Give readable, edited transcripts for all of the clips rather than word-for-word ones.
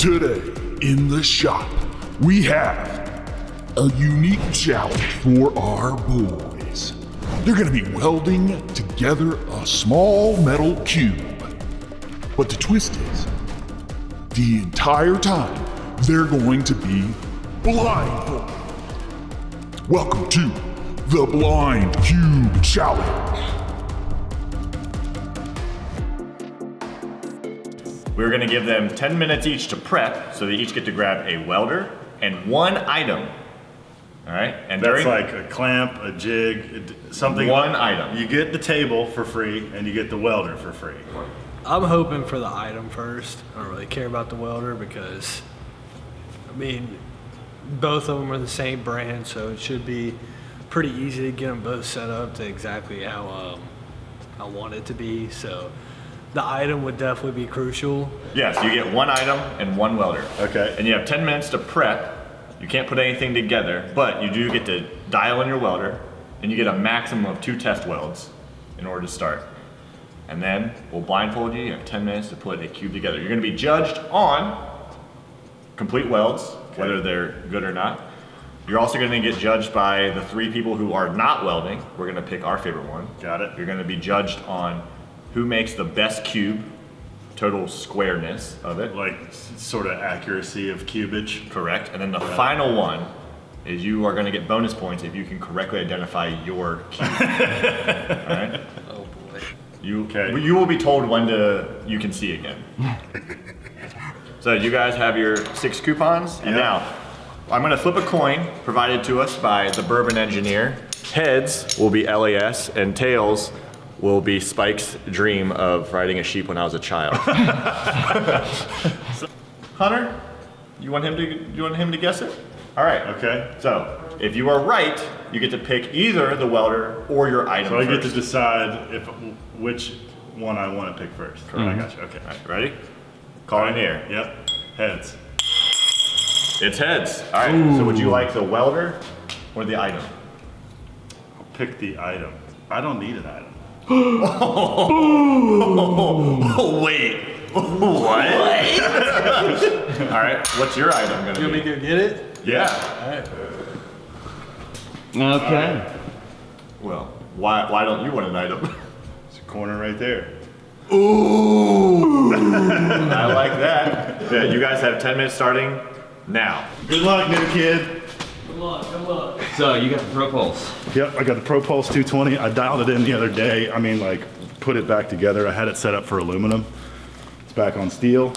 Today in the shop, we have a unique challenge for our boys. They're gonna be welding together a small metal cube. But the twist is, the entire time, they're going to be blindfolded. Welcome to the Blind Cube Challenge. We're gonna give them 10 minutes each to prep, so they each get to grab a welder and one item. All right, and that's like a clamp, a jig, something. One item. You get the table for free, and you get the welder for free. I'm hoping for the item first. I don't really care about the welder because, I mean, both of them are the same brand, so it should be pretty easy to get them both set up to exactly how I want it to be. So the item would definitely be crucial. Yes, you get one item and one welder. Okay. And you have 10 minutes to prep. You can't put anything together, but you do get to dial in your welder, and you get a maximum of 2 test welds in order to start. And then we'll blindfold you. You have 10 minutes to put a cube together. You're gonna be judged on complete welds, whether they're good or not. You're also gonna get judged by the 3 people who are not welding. We're gonna pick our favorite one. Got it. You're gonna be judged on who makes the best cube, total squareness of it. Like sort of accuracy of cubage. Correct. And then the final one is you are gonna get bonus points if you can correctly identify your cube. All right? Oh boy. You will be told when you can see again. So you guys have your 6 coupons, and now I'm gonna flip a coin provided to us by the Bourbon Engineer. Heads will be LAS, and tails will be Spike's dream of riding a sheep when I was a child. Hunter, you want him to guess it? All right. Okay. So if you are right, you get to pick either the welder or your item. So I get first. to decide which one I want to pick first. Correct. I got you. Okay. All right, ready? Call in here. Yep. Heads. It's heads. All right. So would you like the welder or the item? I'll pick the item. I don't need an item. Oh, wait. What? All right. What's your item gonna You want me be? to go get it? Yeah. All right. Okay. Well, why don't you want an item? It's a corner right there. Ooh. I like that. Yeah, you guys have 10 minutes starting now. Good luck, new kid. Good luck. Good luck. So you got the Pro Pulse. Yep, I got the Pro Pulse 220. I dialed it in the other day. I mean, like, put it back together. I had it set up for aluminum. It's back on steel.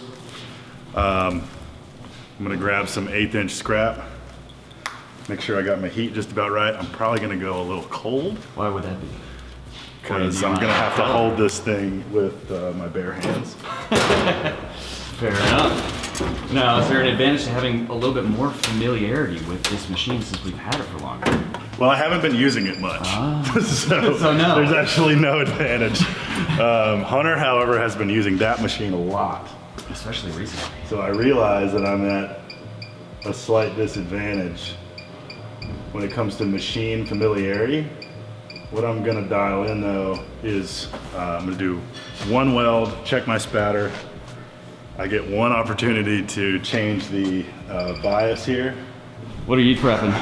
I'm gonna grab some 1/8" scrap. Make sure I got my heat just about right. I'm probably gonna go a little cold Why would that be? because I'm gonna have to hold this thing with my bare hands. Fair enough. Now, is there an advantage to having a little bit more familiarity with this machine since we've had it for longer? Well, I haven't been using it much, so no. There's actually no advantage. Hunter, however, has been using that machine a lot. Especially recently. So I realize that I'm at a slight disadvantage when it comes to machine familiarity. What I'm gonna dial in though is I'm gonna do one weld, check my spatter. I get one opportunity to change the bias here. What are you prepping?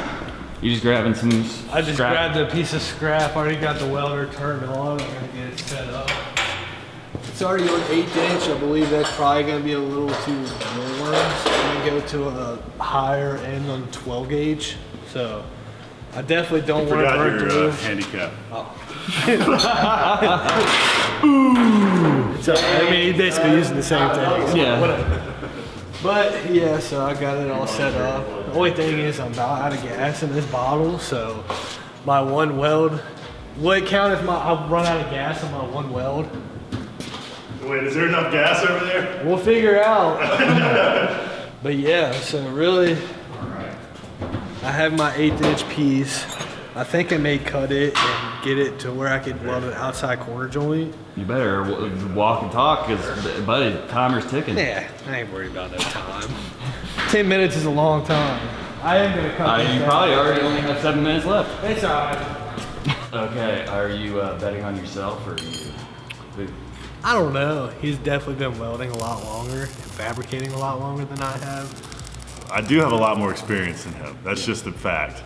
You just grabbing some I just scrap? grabbed a piece of scrap. Already got the welder turned on. I'm gonna get it set up. It's already on 1/8". I believe that's probably gonna be a little too warm. So I'm gonna go to a higher end on 12 gauge. So I definitely don't want to Forgot burn your through. handicap. So, I mean, he's basically using the same thing. So Yeah. whatever. But yeah, so I got it all set up. The only thing is I'm about out of gas in this bottle, so my one weld. Will it count if I run out of gas on my one weld? Wait, is there enough gas over there? We'll figure out. But yeah, so really, I have my 1/8" piece. I think I may cut it and get it to where I could weld an outside corner joint. You better walk and talk, because, buddy, the timer's ticking. Yeah, I ain't worried about no time. 10 minutes is a long time. I am gonna cut this You down. probably already only have 7 minutes left. It's alright. Okay, are you betting on yourself, or are you... I don't know. He's definitely been welding a lot longer and fabricating a lot longer than I have. I do have a lot more experience than him. That's just a fact.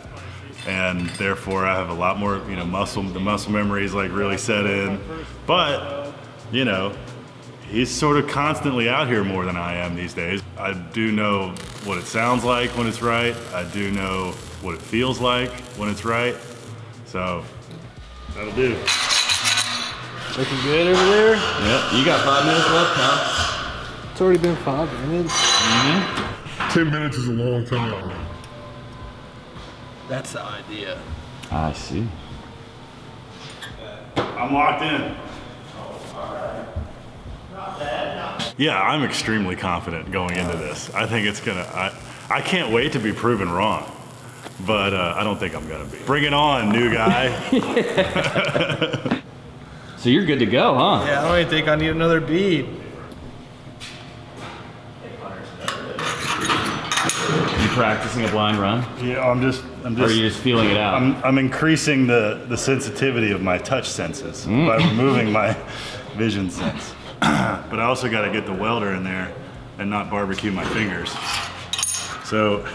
And therefore I have a lot more, the muscle memory is like really set in. But, he's sort of constantly out here more than I am these days. I do know what it sounds like when it's right. I do know what it feels like when it's right. So, that'll do. Looking good over there? Yep, you got 5 minutes left, pal. It's already been 5 minutes. 10 minutes is a long time. That's the idea. I see. I'm locked in. Yeah, I'm extremely confident going into this. I think it's I can't wait to be proven wrong, but I don't think I'm gonna be. Bring it on, new guy. So you're good to go, huh? Yeah, I don't even think I need another bead. You practicing a blind run? Yeah, I'm just. Or are you just feeling it out? I'm increasing the sensitivity of my touch senses by removing my vision sense. But I also got to get the welder in there and not barbecue my fingers. So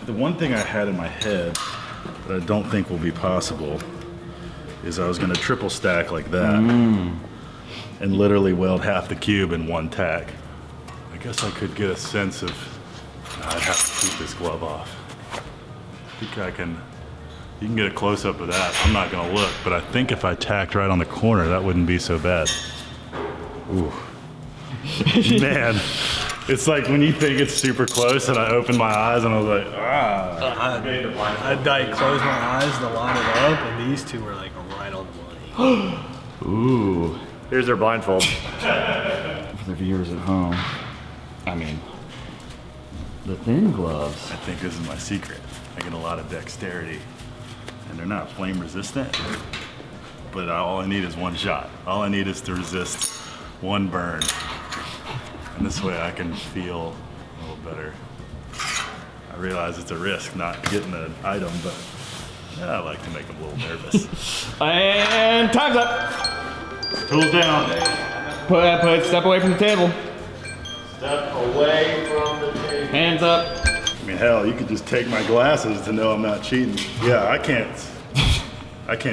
the one thing I had in my head that I don't think will be possible is I was going to triple stack like that and literally weld half the cube in one tack. I guess I could get a sense of I'd have to keep this glove off. I think you can get a close up of that. I'm not gonna look, but I think if I tacked right on the corner, that wouldn't be so bad. Ooh. Man, it's like when you think it's super close and I opened my eyes and I was like, I'd like close my eyes to line it up, and these two were like right on the money. Ooh. Here's their blindfold. For the viewers at home, I mean, the thin gloves. I think this is my secret. I get a lot of dexterity, and they're not flame resistant, but all I need is one shot. All I need is to resist one burn, and this way I can feel a little better. I realize it's a risk not getting the item, but I like to make them a little nervous. And time's up. Tools down. Step away from the table. Step away from the table. Hands up. I mean, hell, you could just take my glasses to know I'm not cheating. Yeah, I can't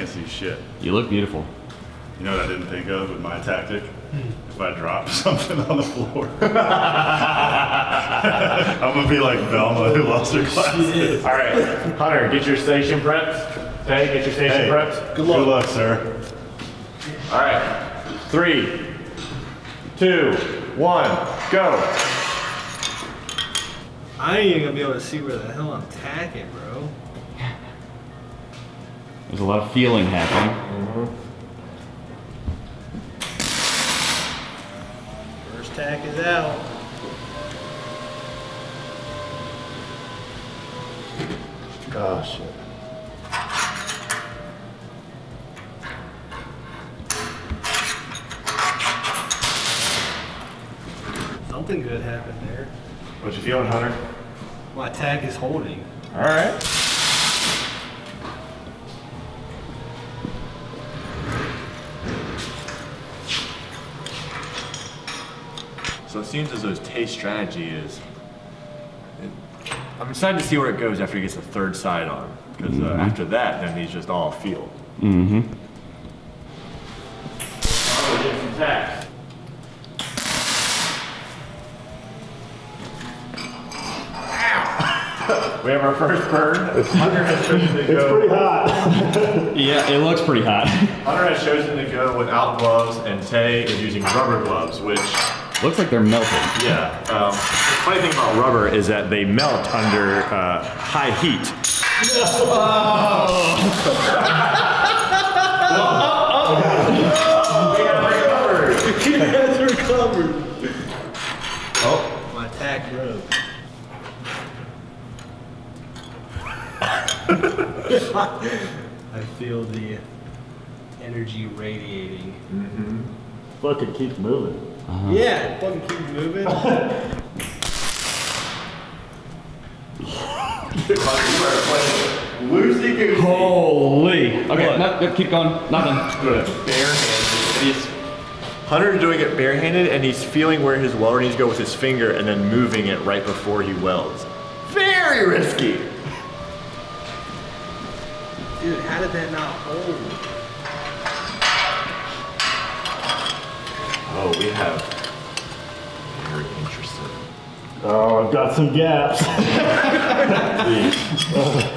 see shit. You look beautiful. You know what I didn't think of with my tactic? If I drop something on the floor. I'm gonna be like Velma who lost her glasses. All right, Hunter, get your station prepped. Okay, get your station prepped. Good luck, sir. All right, 3, 2, 1, go. I ain't even gonna be able to see where the hell I'm tacking, bro. There's a lot of feeling happening. First tack is out. Oh, shit. Something good happened there. What you feeling, Hunter? My tack is holding. All right. So it seems as though his taste strategy is. I'm excited to see where it goes after he gets the third side on, because after that, then he's just all feel. Mm-hmm. Oh, get some tacks. We have our first burn. Hunter has chosen to go. It's pretty hot. Yeah, it looks pretty hot. Hunter has chosen to go without gloves, and Tay is using rubber gloves, which. Looks like they're melted. Yeah. The funny thing about rubber is that they melt under high heat. You guys recovered. Oh, my tack broke. I feel the energy radiating. Fucking keeps moving. Yeah, it fucking keeps moving. Loosey goosey. Holy. Okay, no, keep going. Nothing. Barehanded. Hunter's doing it barehanded, and he's feeling where his welder needs to go with his finger and then moving it right before he welds. Very risky. Dude, how did that not hold? Oh, we have very interesting. Oh, I've got some gaps.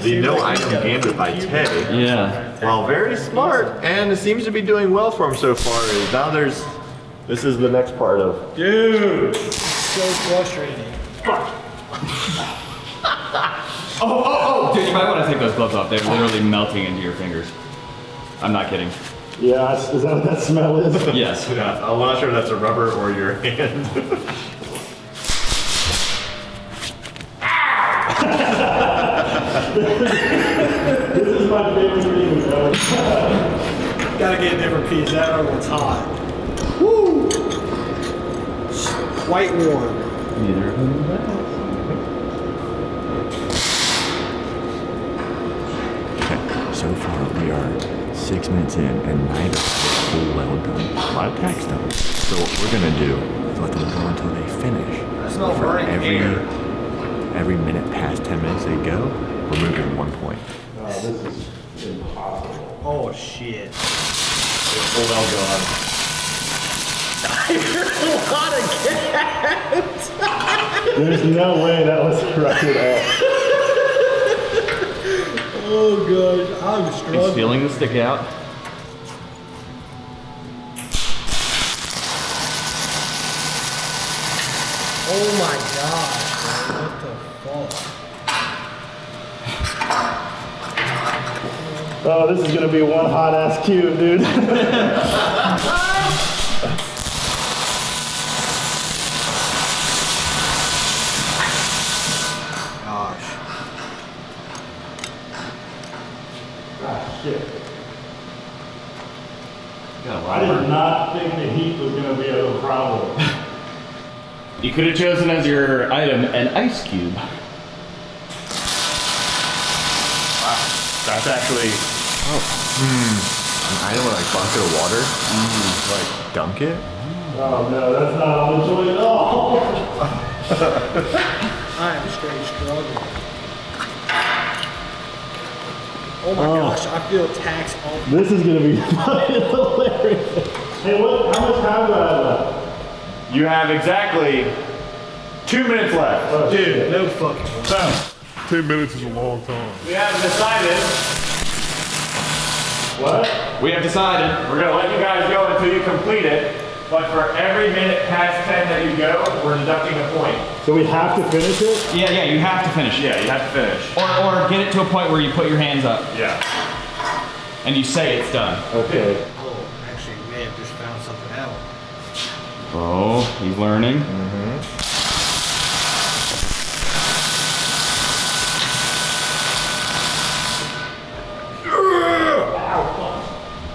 The no item gambit by Ted. Yeah. Well, very smart, and it seems to be doing well for him so far. Now this is the next part of. Dude, so frustrating. Oh, dude, you might want to take those gloves off. They're literally melting into your fingers. I'm not kidding. Yeah, is that what that smell is? Yes. Yeah, I'm not sure if that's a rubber or your hand. This is my favorite thing, bro. Gotta get a different piece. That other one's hot. Woo! Quite warm. Neither of them So far, we are 6 minutes in, and neither have a full weld done. A lot of tack done. So what we're gonna do is let them go until they finish. I smell burning air. Every minute past 10 minutes they go, we're moving 1 point. Oh, this is impossible. Oh shit. Full well gone. There's no way that was right at all. Oh gosh, I'm He's struggling. feeling the stick out. Oh my gosh, man. What the fuck? Oh, this is gonna be one hot ass cube, dude. Gosh. Ah, shit. Got a I lot did of not think the heat was gonna be a problem. You could have chosen as your item an ice cube. That's actually an item with like bucket of water. Like dunk it. Oh no, that's not on the joint at all. I am straight struggling. Oh my gosh, I feel tax all. This is gonna be fucking hilarious. Hey, how much time do I have left? You have exactly 2 minutes left. Oh, Dude, shit. no fucking way. So 10 minutes is a long time. we have decided. What? We have decided. We're gonna let you guys go until you complete it. But for every minute past 10 that you go, we're deducting a point. So we have to finish it? Yeah, you have to finish. Yeah, you have to finish. Or get it to a point where you put your hands up Yeah. and you say it's done. Okay. Oh, actually, we may have just found something out. Oh, he's learning.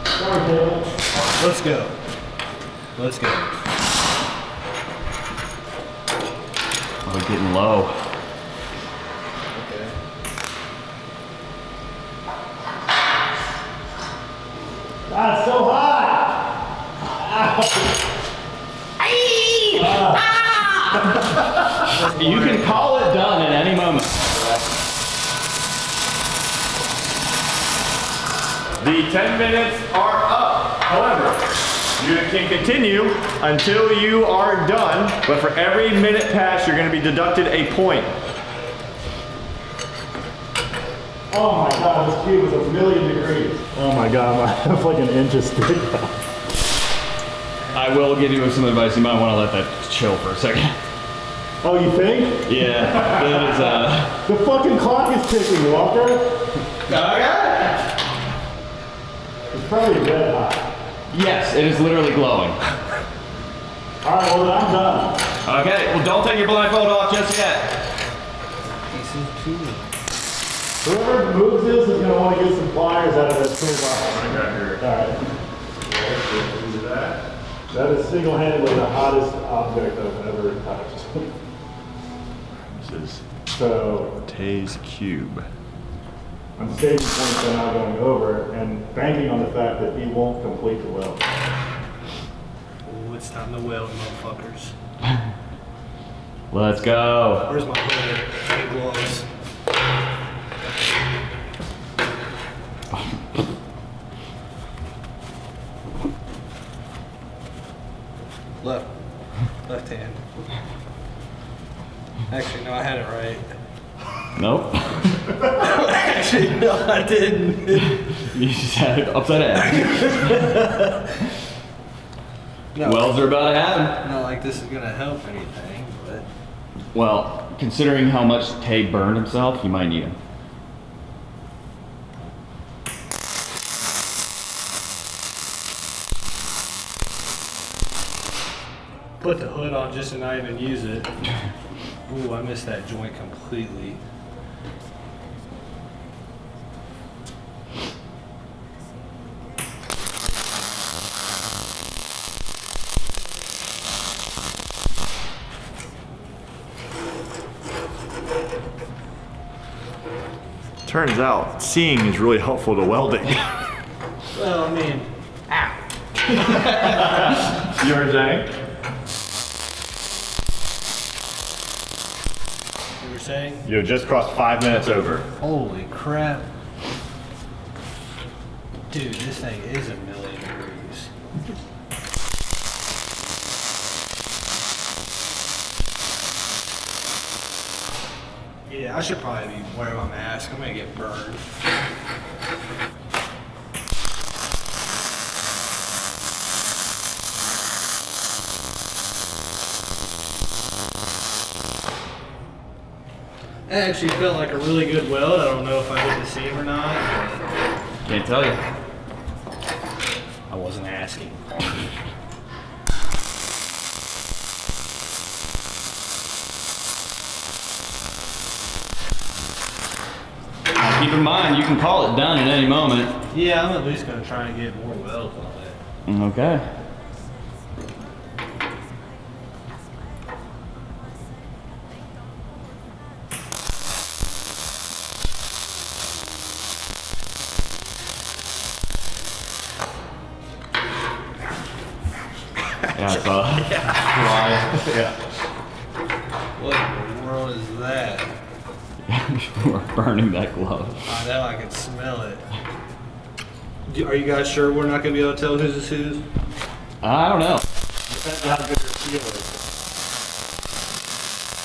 Sorry, Caleb. Let's go. Let's go. Oh, we're getting low. Okay. Ah, it's so hot! You can call it done at any moment. The 10 minutes are up. However, you can continue until you are done, but for every minute passed, you're going to be deducted a point. Oh my god, this cube is 1,000,000 degrees. Oh my god, I have like an inch of stick. I will give you some advice. You might want to let that chill for a second. Oh, you think? Yeah, that is The fucking clock is ticking, Walker. Okay. It's probably red hot. Yes, it is literally glowing. Alright, well then I'm done. Okay, well don't take your blindfold off just yet. Whoever moves this is gonna want to get some pliers out of that toolbox. I got here. Alright. That is single-handedly the hottest object I've ever touched. This is So, Tay's cube. I'm saving points by not going over and banking on the fact that he won't complete the weld. Time to weld, motherfuckers. Let's go. Where's my hood and gloves? Left hand. Actually, no, I had it right. Nope. Actually, no, I didn't. You just had it upside down. No, Welds are about to happen. not like this is gonna help anything, but Well, considering how much Tay burned himself, you might need him. put the hood on just to not even use it. Ooh, I missed that joint completely. Turns out seeing is really helpful to welding. Well, I mean, You were saying? you were saying? You just crossed 5 minutes over. Holy crap. Dude, this thing is a million degrees. Yeah, I should probably be wearing my mask. I'm gonna get burned. That actually felt like a really good weld. I don't know if I hit the seam or not. Can't tell you. I wasn't asking. Now, keep in mind, you can call it done at any moment. Yeah, I'm at least gonna try and get more welds on it. Okay. Yeah, I saw. Yeah. What in the world is that? We're burning that glove. I know, I can smell it. Are you guys sure we're not gonna be able to tell whose is whose? I don't know. Depends on how good your steel is.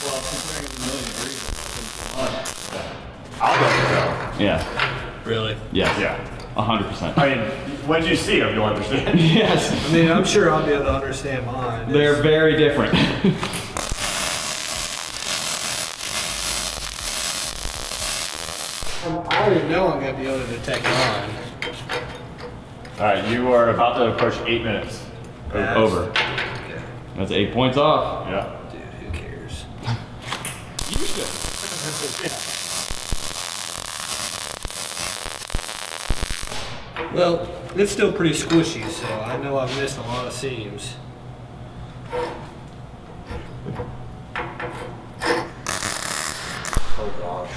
Well, considering it's a million degrees, I'll let you know. yeah. Really? Yes. Yeah. 100%. I mean, when you see them, you'll understand. Yes. I mean, I'm sure I'll be able to understand mine. They're very different. I already know I'm gonna be able to detect mine. All right, you are about to approach 8 minutes. Over. Okay. That's 8 points off. Yeah. Dude, who cares? You should. Well, it's still pretty squishy, so I know I've missed a lot of seams. Oh gosh.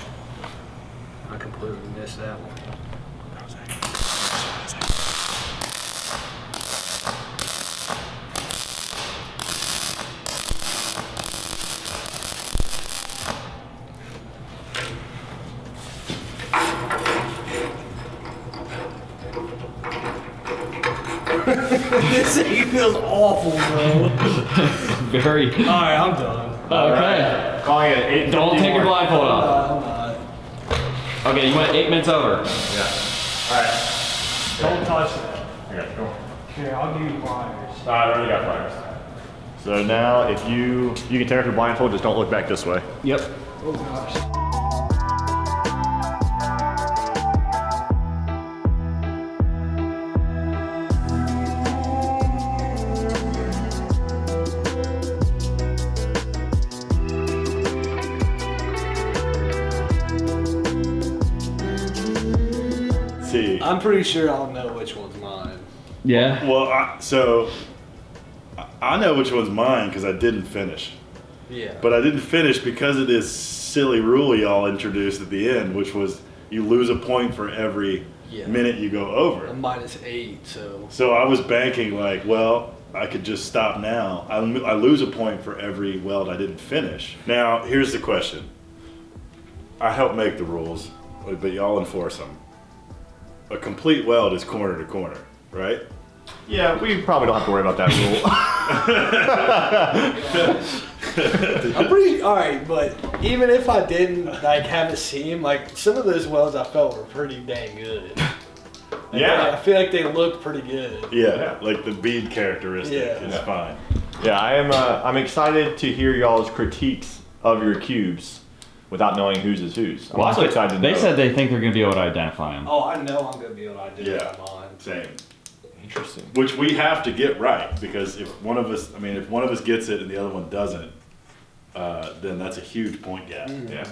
I completely missed that one. This thing feels awful, bro. Very. Alright, I'm done. Okay. Calling it 8. Don't take your blindfold off. I'm not. Okay, you went 8 minutes over. Yeah. All right. Don't touch that. Okay, go. Here, I'll give you pliers. I already got pliers. So now, if you can take off your blindfold, just don't look back this way. Yep. Oh gosh. See. I'm pretty sure I'll know which one's mine. Yeah. Well, I know which one's mine because I didn't finish. Yeah. But I didn't finish because of this silly rule y'all introduced at the end, which was you lose a point for every Yeah. minute you go over. I'm -8, so. So I was banking like, well, I could just stop now. I lose a point for every weld I didn't finish. Now, here's the question. I help make the rules, but y'all enforce them. A complete weld is corner to corner, right? Yeah, we probably don't have to worry about that rule. I'm pretty alright, but even if I didn't like have a seam, like some of those welds I felt were pretty dang good. Like, Yeah. I feel like they look pretty good. Yeah, like the bead characteristic Yeah. is fine. Yeah, I'm excited to hear y'all's critiques of your cubes without knowing whose is whose. I'm also excited to know. They said they think they're going to be able to identify them. Oh, I know I'm gonna be able to identify Yeah, mine. same. Interesting. Which we have to get right, because if one of us gets it and the other one doesn't, then that's a huge point gap. Yeah,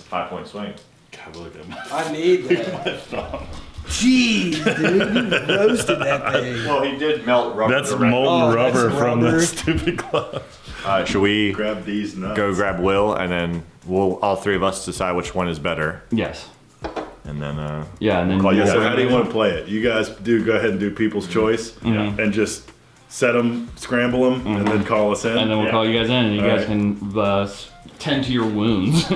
5-point swing. God, look at my I need that. thumb. Jeez, dude, you roasted that thing. Well, he did melt rubber. That's directly. molten Oh, that's rubber from rubber. the stupid glove. Should we Grab these nuts. go grab Will, and then we'll all three of us decide which one is better, Yes. and then Yeah, and then call you So guys. how do you want to play it? You guys go ahead and do people's choice, and just set them, scramble them, and then call us in. And then we'll call you guys in, and you All guys right. can tend to your wounds.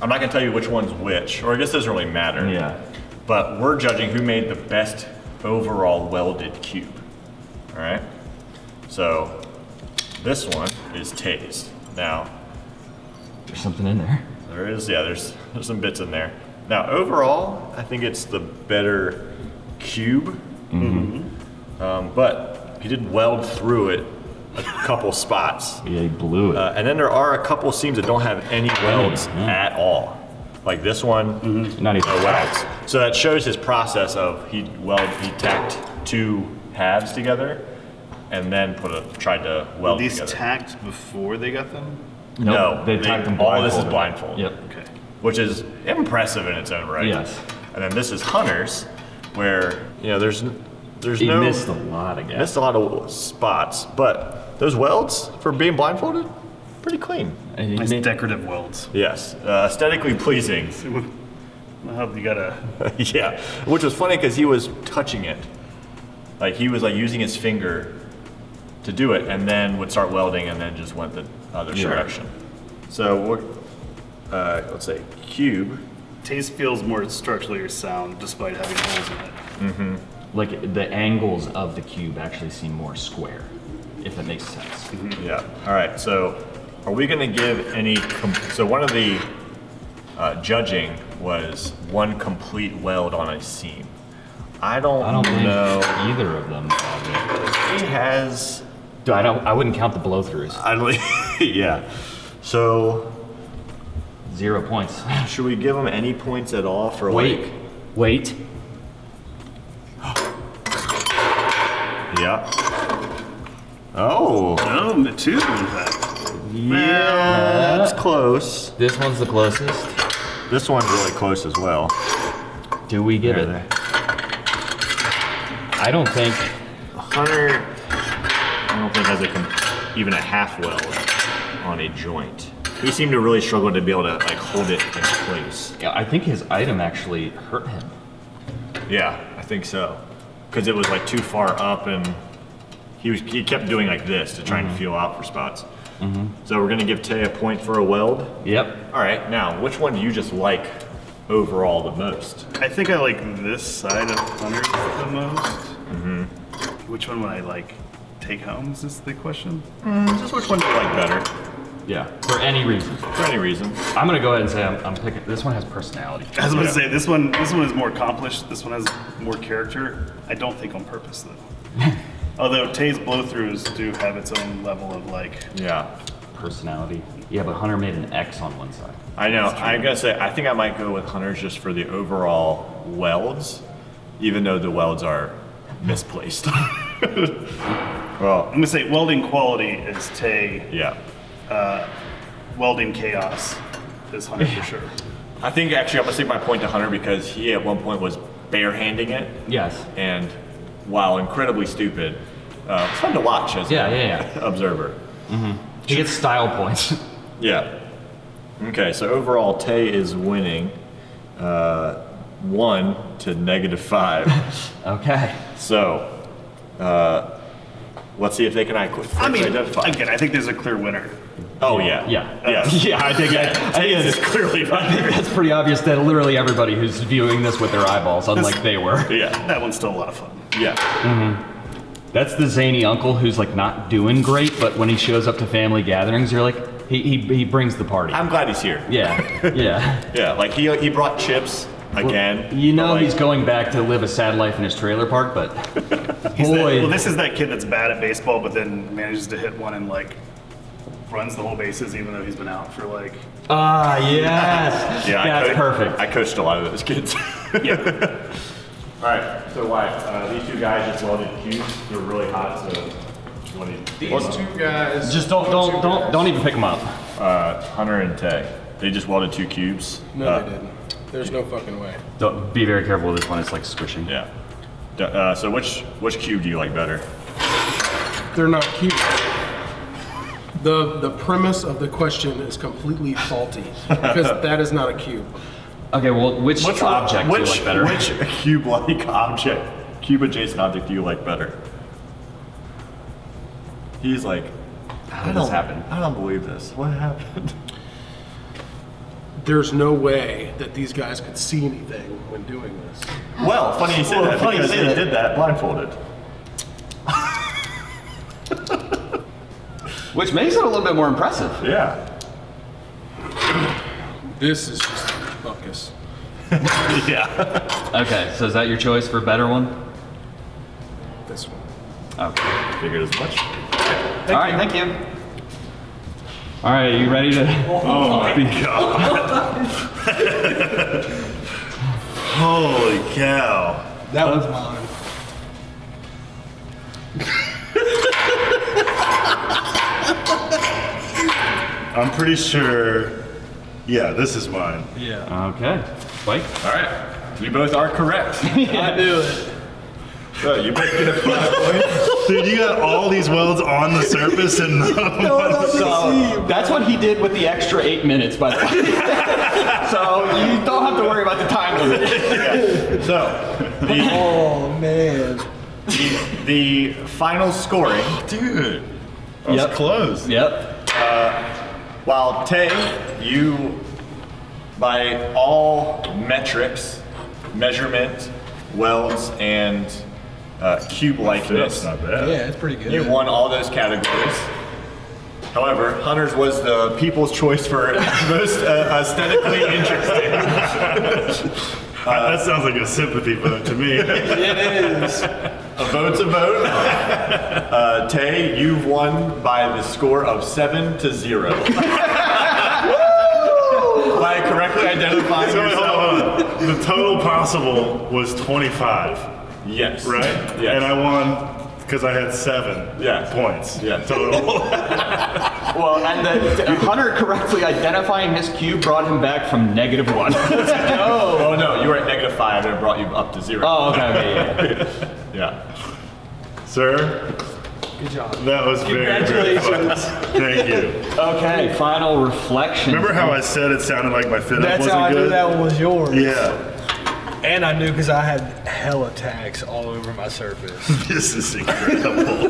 I'm not gonna tell you which one's which, or I guess it doesn't really matter. Yeah. But we're judging who made the best overall welded cube. All right. So this one is Tay's. Now There's something in there. there's some bits in there. Now overall, I think it's the better cube. But he did weld through it a couple spots. Yeah, he blew it. And then there are a couple seams that don't have any welds at all. Like this one, Not even no welds. So that shows his process of he tacked two halves together and then tried to weld These together. tacked before they got them? No, they tacked them all this is blindfolded. blindfold. Yep. Okay. Which is impressive in its own right. Yes. And then this is Hunter's, where there's He no missed a lot of gas. missed a lot of spots, but those welds for being blindfolded, pretty clean. And he Nice made- decorative welds. Yes, aesthetically pleasing. Well, you gotta. Yeah, which was funny because he was touching it, like he was like using his finger to do it, and then would start welding, and then just went the other direction. So we're, let's say cube. Taste feels more structurally sound despite having holes in it. like the angles of the cube actually seem more square, if that makes sense. Yeah. All right. So, are we going to give any? So one of the judging was one complete weld on a seam. I don't think know. either of them have He has. it. I wouldn't count the blow throughs. I don't. Yeah. So 0 points. should we give him any points at all for like? Wait. Yeah. Oh. Oh, two, in fact. Yeah. That's close. This one's the closest. This one's really close as well. Do we get it? There. I don't think. Hunter, I don't think has even a half weld on a joint. He seemed to really struggle to be able to like hold it in place. Yeah, I think his item actually hurt him. Yeah, I think so. Because it was like too far up, and he kept doing like this to try and feel out for spots. So we're gonna give Tay a point for a weld. Yep. All right, now which one do you just like overall the most? I think I like this side of Hunter's the most. Which one would I like take home? Is this the question? Just which one do you like better? Yeah. For any reason. For any reason. I'm gonna go ahead and say I'm picking. This one has personality. I was going to say this one is more accomplished. This one has more character. I don't think on purpose though. Although Tay's blow-throughs do have its own level of like. Yeah. Personality. Yeah, but Hunter made an X on one side. I know. I'm gonna say I think I might go with Hunter's just for the overall welds, even though the welds are misplaced. Well, I'm going to say welding quality is Tay. yeah. Welding chaos is Hunter for sure. I think actually I'm gonna take my point to Hunter because he at one point was barehanding it, Yes. and while incredibly stupid, it's fun to watch as Yeah, an yeah, observer. He gets style points. Yeah. Okay, so overall Tay is winning 1 to -5. Okay. So, Let's see if they can identify. Again, I think there's a clear winner. Oh yeah. Yeah. Yeah, I think It's clearly I think that's pretty obvious that literally everybody who's viewing this with their eyeballs, unlike they were. Yeah. That one's still a lot of fun. Yeah. That's the zany uncle who's like not doing great, but when he shows up to family gatherings, you're like, he brings the party. I'm glad he's here. Yeah, yeah. Yeah, like he brought chips again. You know but, like, he's going back to live a sad life in his trailer park, but boy, Well, this is that kid that's bad at baseball, but then manages to hit one and like runs the whole bases, even though he's been out for like. yes, Yeah, that's perfect. I coached a lot of those kids. Yeah. All right, so these two guys just welded cubes. They're really hot, so you want to. These two guys. Just don't even pick them up. Hunter and Tay. They just welded 2 cubes. No, they didn't. There's no fucking way. Don't be very careful with this one. It's like squishing. Yeah. So which cube do you like better? They're not cubes. The premise of the question is completely faulty because that is not a cube. Okay, well, which object do you like better? Which cube-like object, cube-adjacent object do you like better? He's like, How did this happen? I don't believe this. What happened? There's no way that these guys could see anything when doing this. Well, funny you say that because they did that blindfolded. Which makes it a little bit more impressive. Yeah. This is just buckus. Yeah. Okay, so is that your choice for a better one? This one. Okay. Figured as much. All right, thank you. All right, you ready to? Oh my god. Holy cow. That was mine. I'm pretty sure, yeah, this is mine. Yeah. Okay, Blake. All right. You both are correct. I knew it. So you both get a 5 points. Dude, you got all these welds on the surface and So that's what he did with the extra 8 minutes, by the way. So you don't have to worry about the time limit. Yeah. So Oh man. the final scoring, dude, that was close. Yep. while Tay, you by all metrics, measurement, welds, and cube likeness, That's not bad. Yeah, it's pretty good. you won all those categories. However, Hunter's was the people's choice for most aesthetically interesting. That sounds like a sympathy vote to me. It is. A vote's a vote. Tay, you've won by the score of 7-0. By correctly identifying So yourself. hold on. The total possible was 25, Yes. right? Yes. And I won because I had 7 Yes. points Yes. total. Well, and Hunter correctly identifying his cube brought him back from -1. Oh no, you were at -5 and it brought you up to 0. Oh, okay. Yeah. Sir, Good job. that was very, very fun. Congratulations. Thank you. Okay, final reflection. Remember how I said it sounded like my fit up That's wasn't how I good? knew that one was yours. Yeah. And I knew because I had hella tags all over my surface. This is incredible.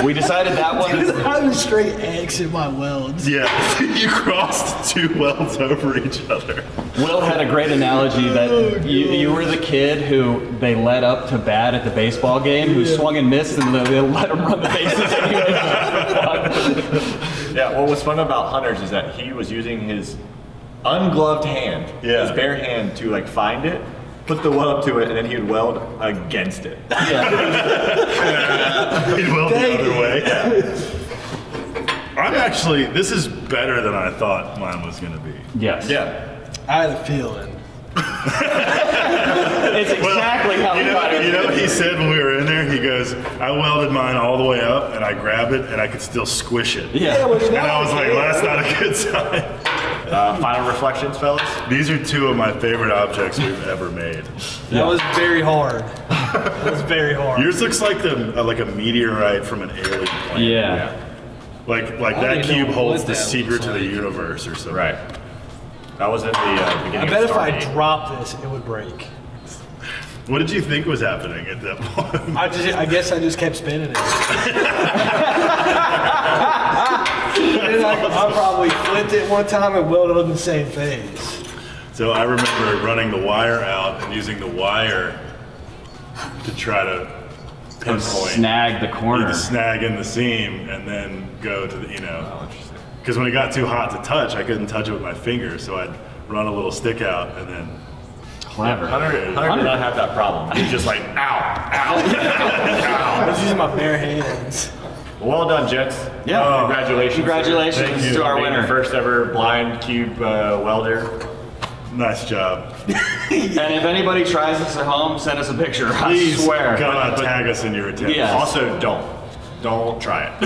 we decided that one is I was straight X in my welds. Yeah, you crossed 2 welds over each other. Will had a great analogy that you were the kid who they let up to bat at the baseball game, who swung and missed, and they let him run the bases anyway. Yeah, what was fun about Hunter's is that he was using his ungloved hand, his bare hand, to like find it, put the weld up to it, and then he would weld against it. He'd weld the other way. I'm actually, this is better than I thought mine was going to be. Yes. Yeah. I had a feeling. It's exactly how we got it. You know what he said when we were in there? He goes, I welded mine all the way up, and I grabbed it, and I could still squish it. Yeah. And I was like, well, that's not a good sign. Final reflections, fellas? These are 2 of my favorite objects we've ever made. That was very hard. That was very hard. Yours looks like like a meteorite from an alien planet. Yeah. Like don't that even cube know holds what the that secret looks to the like. universe or something. Right. That was in the beginning I bet of if I Stargate. dropped this, it would break. What did you think was happening at that point? I guess I just kept spinning it. And I probably flipped it one time and welded in the same phase. So I remember running the wire out and using the wire to try to pinpoint. Snag the corner. To snag in the seam and then go to the, because when it got too hot to touch, I couldn't touch it with my fingers, so I'd run a little stick out and then. Clever. Hunter did not have that problem. He's just like, ow, ow, ow, I was using my bare hands. Well done, gents. Yeah. Congratulations. Congratulations Thank you. to our Being the winner. first ever blind cube welder. Nice job. And if anybody tries this at home, send us a picture. Please, I swear. God, tag us in your attempt. Yeah. Also, don't try it.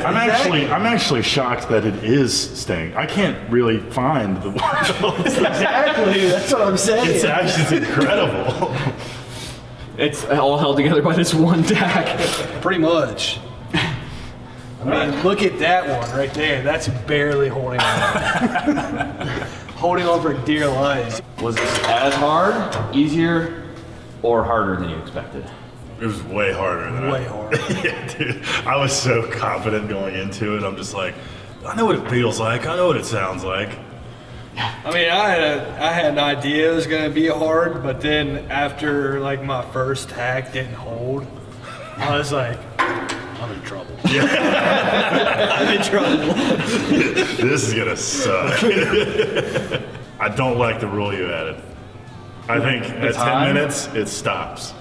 I'm actually shocked that it is staying. I can't really find the weld. Exactly, that's what I'm saying. It's incredible. It's all held together by this one tack. Pretty much. I mean, look at that one right there. That's barely holding on. Holding on for dear life. Was this as hard, easier, or harder than you expected? It was way harder than Way harder. Yeah, dude. I was so confident going into it. I'm just like, I know what it feels like. I know what it sounds like. I mean, I had an idea it was gonna be hard, but then after like my first tack didn't hold, I was like, I'm in trouble. I'm in trouble. This is gonna suck. I don't like the rule you added. I think at 10 time? minutes, it stops.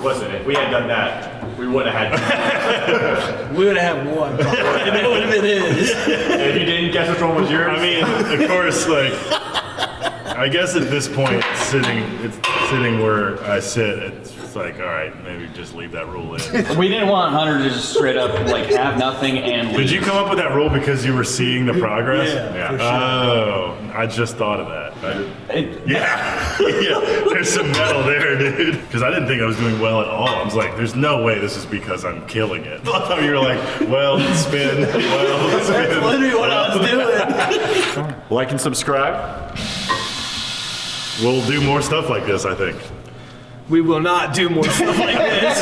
Listen, if we had done that, we would have had. We would have one, probably, and it would have been his. If you didn't guess which one was yours, I mean, of course, like, I guess at this point, it's sitting where I sit, it's like, all right, maybe just leave that rule in. We didn't want Hunter to just straight up like have nothing and leave. Did you come up with that rule because you were seeing the progress? Yeah, for sure. Oh, I just thought of that. Yeah, there's some metal there, dude. Because I didn't think I was doing well at all. I was like, there's no way this is because I'm killing it. I thought you were like, well, spin, well, spin. That's literally what I was doing. like and subscribe. We'll do more stuff like this, I think. We will not do more stuff like this.